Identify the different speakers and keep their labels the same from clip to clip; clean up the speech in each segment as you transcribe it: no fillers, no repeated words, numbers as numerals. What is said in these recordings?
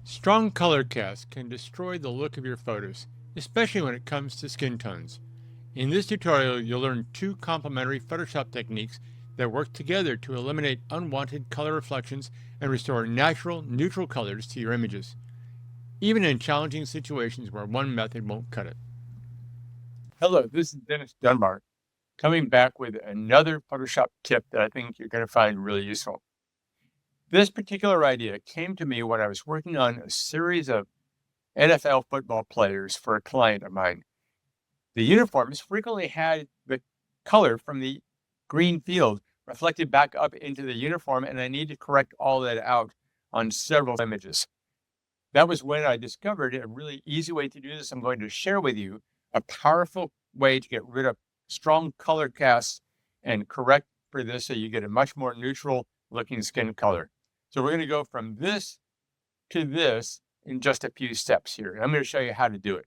Speaker 1: Strong color casts can destroy the look of your photos, especially when it comes to skin tones. In this tutorial, you'll learn two complementary Photoshop techniques that work together to eliminate unwanted color reflections and restore natural, neutral colors to your images, even in challenging situations where one method won't cut it. Hello, this is Dennis Dunbar, coming back with another Photoshop tip that I think you're going to find really useful. This particular idea came to me when I was working on a series of NFL football players for a client of mine. The uniforms frequently had the color from the green field reflected back up into the uniform, and I need to correct all that out on several images. That was when I discovered a really easy way to do this. I'm going to share with you a powerful way to get rid of strong color casts and correct for this so you get a much more neutral looking skin color. So we're going to go from this to this in just a few steps here. I'm going to show you how to do it.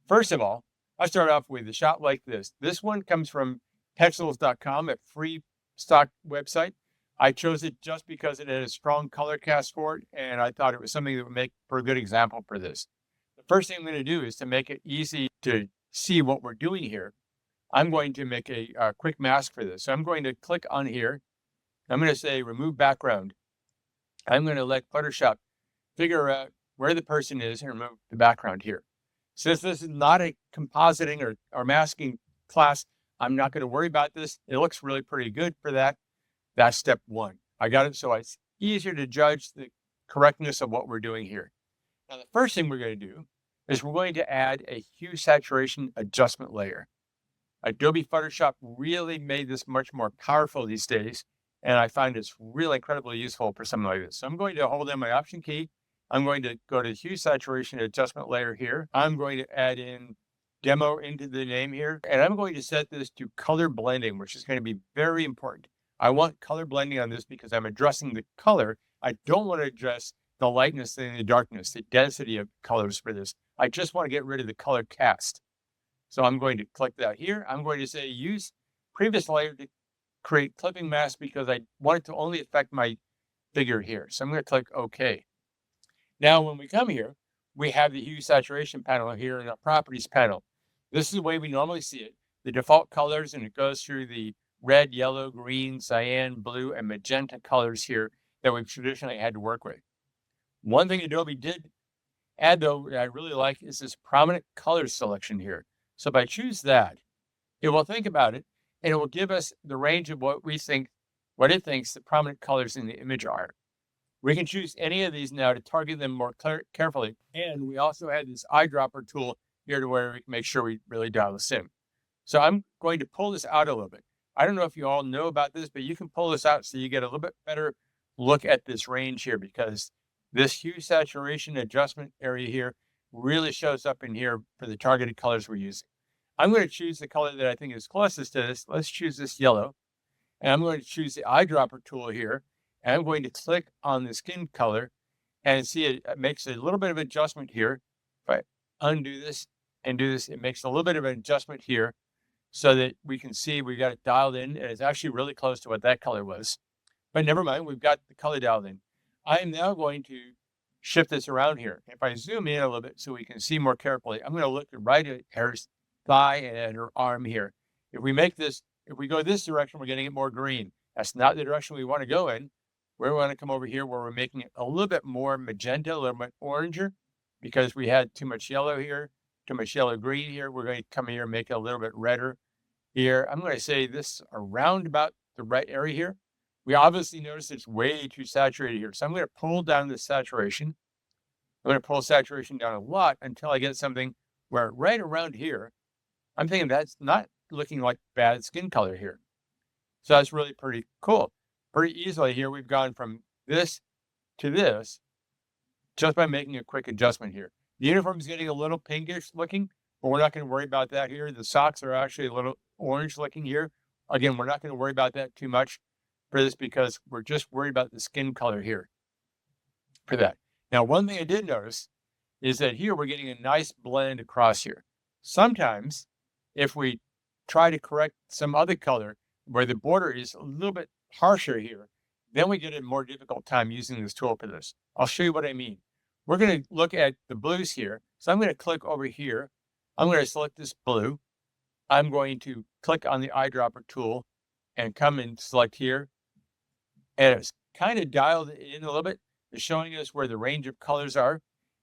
Speaker 1: First of all, I start off with a shot like this. This one comes from Pexels.com, a free stock website. I chose it just because it had a strong color cast for it, and I thought it was something that would make for a good example for this. The first thing I'm going to do is to make it easy to see what we're doing here. I'm going to make a quick mask for this. So I'm going to click on here. I'm going to say remove background. I'm going to let Photoshop figure out where the person is and remove the background here. Since this is not a compositing or masking class, I'm not going to worry about this. It looks really pretty good for that. That's step one. I got it so it's easier to judge the correctness of what we're doing here. Now, the first thing we're going to do is we're going to add a hue saturation adjustment layer. Adobe Photoshop really made this much more powerful these days, and I find it's really incredibly useful for something like this. So I'm going to hold in my Option key. I'm going to go to Hue Saturation Adjustment Layer here. I'm going to add in Demo into the name here, and I'm going to set this to color blending, which is going to be very important. I want color blending on this because I'm addressing the color. I don't want to address the lightness and the darkness, the density of colors for this. I just want to get rid of the color cast. So I'm going to click that here. I'm going to say use previous layer to create clipping mask because I want it to only affect my figure here. So I'm going to click OK. Now, when we come here, we have the hue saturation panel here in our properties panel. This is the way we normally see it. The default colors, and it goes through the red, yellow, green, cyan, blue, and magenta colors here that we've traditionally had to work with. One thing Adobe did add, though, that I really like is this prominent color selection here. So if I choose that, it will think about it, and it will give us the range of what it thinks the prominent colors in the image are. We can choose any of these now to target them more carefully. And we also have this eyedropper tool here to where we can make sure we really dial this in. So I'm going to pull this out a little bit. I don't know if you all know about this, but you can pull this out so you get a little bit better look at this range here, because this hue saturation adjustment area here really shows up in here for the targeted colors we're using. I'm going to choose the color that I think is closest to this. Let's choose this yellow. And I'm going to choose the eyedropper tool here. And I'm going to click on the skin color and see it makes a little bit of adjustment here. If I undo this and do this, it makes a little bit of an adjustment here so that we can see we got it dialed in, and it's actually really close to what that color was. But never mind, we've got the color dialed in. I am now going to shift this around here. If I zoom in a little bit so we can see more carefully, I'm going to look right at her thigh and at her arm here. If we go this direction, we're getting it more green. That's not the direction we want to go in. We want to come over here where we're making it a little bit more magenta, a little bit oranger, because we had too much yellow here, too much yellow green here. We're going to come here and make it a little bit redder here. I'm going to say this around about the right area here. We obviously notice it's way too saturated here. So I'm going to pull down the saturation. I'm going to pull saturation down a lot until I get something where right around here, I'm thinking that's not looking like bad skin color here. So that's really pretty cool. Pretty easily here, we've gone from this to this just by making a quick adjustment here. The uniform is getting a little pinkish looking, but we're not going to worry about that here. The socks are actually a little orange looking here. Again, we're not going to worry about that too much for this because we're just worried about the skin color here for that. Now, one thing I did notice is that here we're getting a nice blend across here. Sometimes if we try to correct some other color where the border is a little bit harsher here, then we get a more difficult time using this tool for this. I'll show you what I mean. We're going to look at the blues here. So I'm going to click over here. I'm going to select this blue. I'm going to click on the eyedropper tool and come and select here. And it's kind of dialed in a little bit. It's showing us where the range of colors are.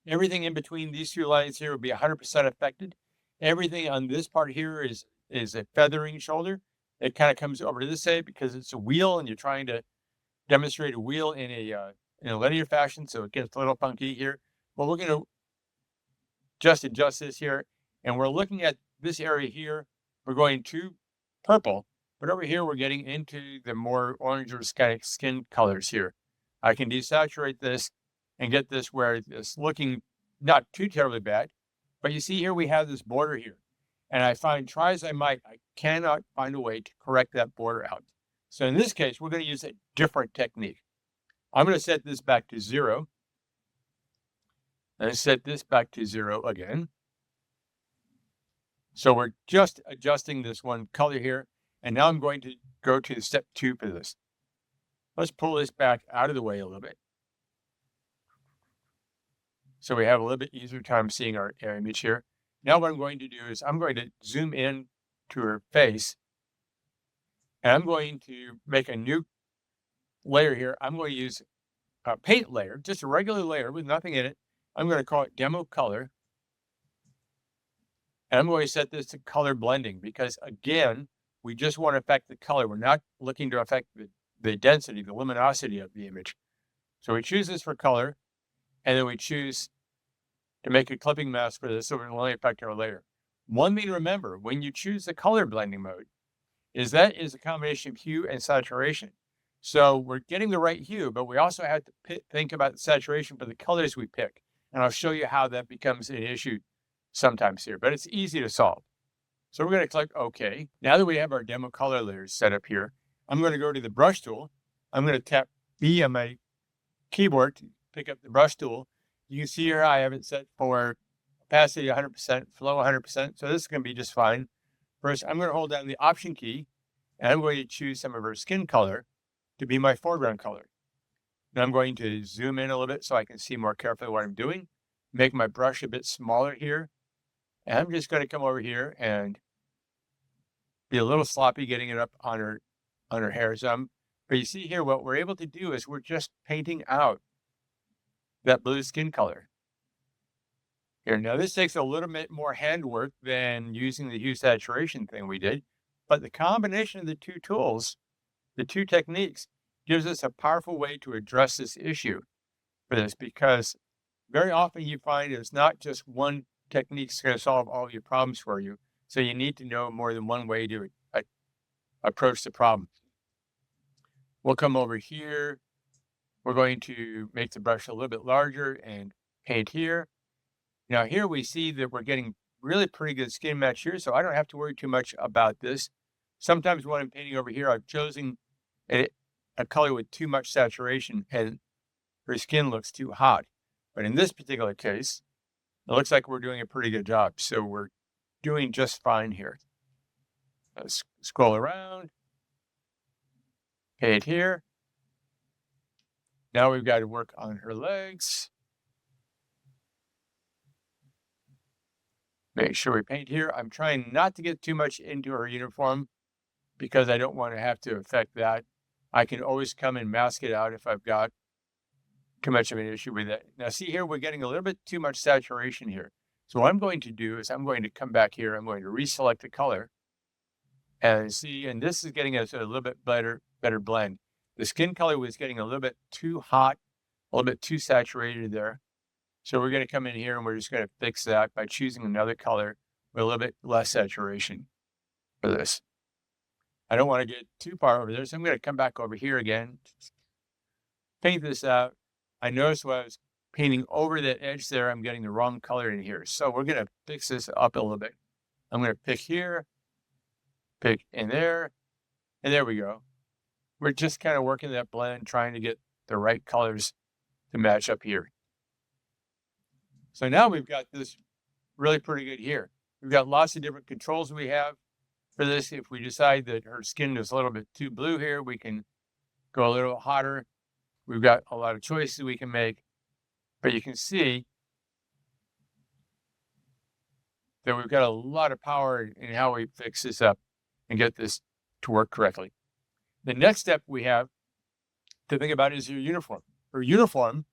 Speaker 1: Everything in between these two lines here will be 100% affected. Everything on this part here is a feathering shoulder. It kind of comes over to this side because it's a wheel and you're trying to demonstrate a wheel in a linear fashion, so it gets a little funky here. But we're going to just adjust this here, and we're looking at this area here. We're going to purple, but over here we're getting into the more orange or skin colors here. I can desaturate this and get this where it's looking not too terribly bad, but you see here we have this border here, and I find, try as I might, I cannot find a way to correct that border out. So in this case, we're going to use a different technique. I'm going to set this back to 0. And set this back to 0 again. So we're just adjusting this one color here. And now I'm going to go to step 2 for this. Let's pull this back out of the way a little bit, so we have a little bit easier time seeing our image here. Now what I'm going to do is I'm going to zoom in to her face. And I'm going to make a new layer here. I'm going to use a paint layer, just a regular layer with nothing in it. I'm going to call it Demo Color. And I'm going to set this to color blending because, again, we just want to affect the color. We're not looking to affect the density, the luminosity of the image. So we choose this for color, and then we choose to make a clipping mask for this so we can only affect our layer. One thing to remember when you choose the color blending mode is that is a combination of hue and saturation. So we're getting the right hue, but we also have to think about the saturation for the colors we pick. And I'll show you how that becomes an issue sometimes here, but it's easy to solve. So we're going to click OK. Now that we have our demo color layers set up here, I'm going to go to the brush tool. I'm going to tap B on my keyboard to pick up the brush tool. You can see here I have it set for opacity 100%, flow 100%. So this is going to be just fine. First, I'm going to hold down the Option key, and I'm going to choose some of her skin color to be my foreground color. Now I'm going to zoom in a little bit so I can see more carefully what I'm doing. Make my brush a bit smaller here. And I'm just going to come over here and be a little sloppy getting it up on her hair some. But you see here, what we're able to do is we're just painting out that blue skin color. Here, now this takes a little bit more handwork than using the hue saturation thing we did, but the combination of the two tools, the two techniques, gives us a powerful way to address this issue for this, because very often you find it's not just one technique that's going to solve all of your problems for you. So you need to know more than one way to approach the problem. We'll come over here. We're going to make the brush a little bit larger and paint here. Now here we see that we're getting really pretty good skin match here, so I don't have to worry too much about this. Sometimes when I'm painting over here, I've chosen a color with too much saturation and her skin looks too hot. But in this particular case, it looks like we're doing a pretty good job. So we're doing just fine here. Let's scroll around. Paint here. Now we've got to work on her legs. Make sure we paint here. I'm trying not to get too much into her uniform because I don't want to have to affect that. I can always come and mask it out if I've got too much of an issue with it. Now see here, we're getting a little bit too much saturation here. So what I'm going to do is I'm going to come back here. I'm going to reselect the color. And see, and this is getting us a little bit better blend. The skin color was getting a little bit too hot, a little bit too saturated there. So we're going to come in here and we're just going to fix that by choosing another color with a little bit less saturation for this. I don't want to get too far over there, so I'm going to come back over here again, paint this out. I noticed when I was painting over that edge there, I'm getting the wrong color in here. So we're going to fix this up a little bit. I'm going to pick here, pick in there, and there we go. We're just kind of working that blend, trying to get the right colors to match up here. So now we've got this really pretty good here. We've got lots of different controls we have for this. If we decide that her skin is a little bit too blue here, we can go a little hotter. We've got a lot of choices we can make. But you can see that we've got a lot of power in how we fix this up and get this to work correctly. The next step we have to think about is your uniform. Your uniform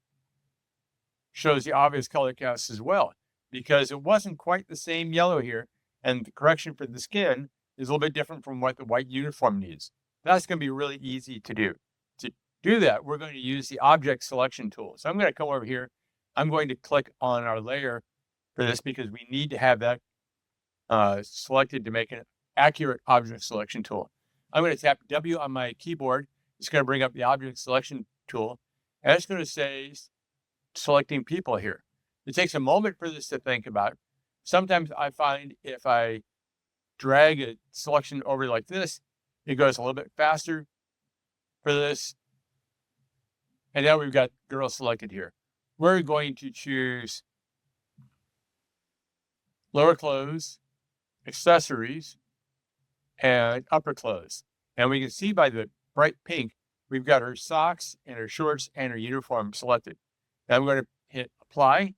Speaker 1: shows the obvious color cast as well, because it wasn't quite the same yellow here, and the correction for the skin is a little bit different from what the white uniform needs. That's going to be really easy to do. To do that, we're going to use the object selection tool. So I'm going to come over here. I'm going to click on our layer for this because we need to have that selected to make an accurate object selection tool. I'm going to tap W on my keyboard. It's going to bring up the object selection tool, and it's going to say selecting people here. It takes a moment for this to think about. Sometimes I find if I drag a selection over like this, it goes a little bit faster for this. And now we've got girl selected here. We're going to choose lower clothes, accessories, and upper clothes. And we can see by the bright pink, we've got her socks and her shorts and her uniform selected. Now I'm going to hit apply,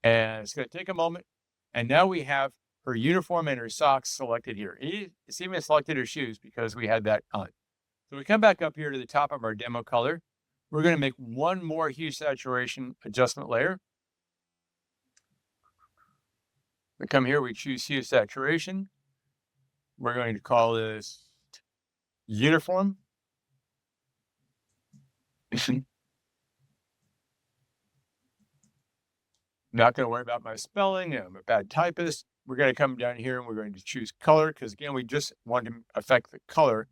Speaker 1: and it's going to take a moment. And now we have her uniform and her socks selected here. It's even selected her shoes because we had that on. So we come back up here to the top of our demo color. We're going to make one more hue saturation adjustment layer. We come here, we choose hue saturation. We're going to call this uniform. Not going to worry about my spelling. I'm a bad typist. We're going to come down here and we're going to choose color because, again, we just want to affect the color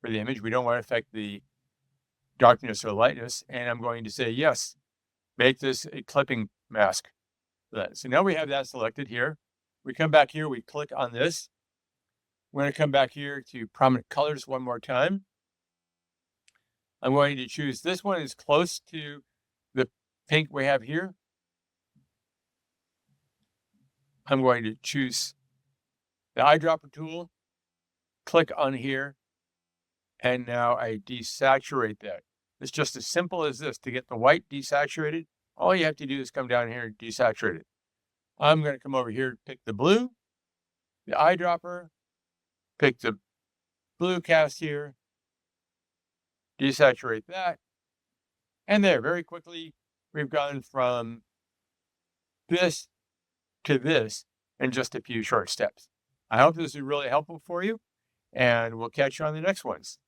Speaker 1: for the image. We don't want to affect the darkness or lightness. And I'm going to say, yes, make this a clipping mask. So now we have that selected here. We come back here, we click on this. We're going to come back here to prominent colors one more time. I'm going to choose this one is close to the pink we have here. I'm going to choose the eyedropper tool, click on here, and now I desaturate that. It's just as simple as this. To get the white desaturated, all you have to do is come down here and desaturate it. I'm going to come over here, pick the blue, the eyedropper, pick the blue cast here, desaturate that, and there, very quickly, we've gone from this to this in just a few short steps. I hope this is really helpful for you, and we'll catch you on the next ones.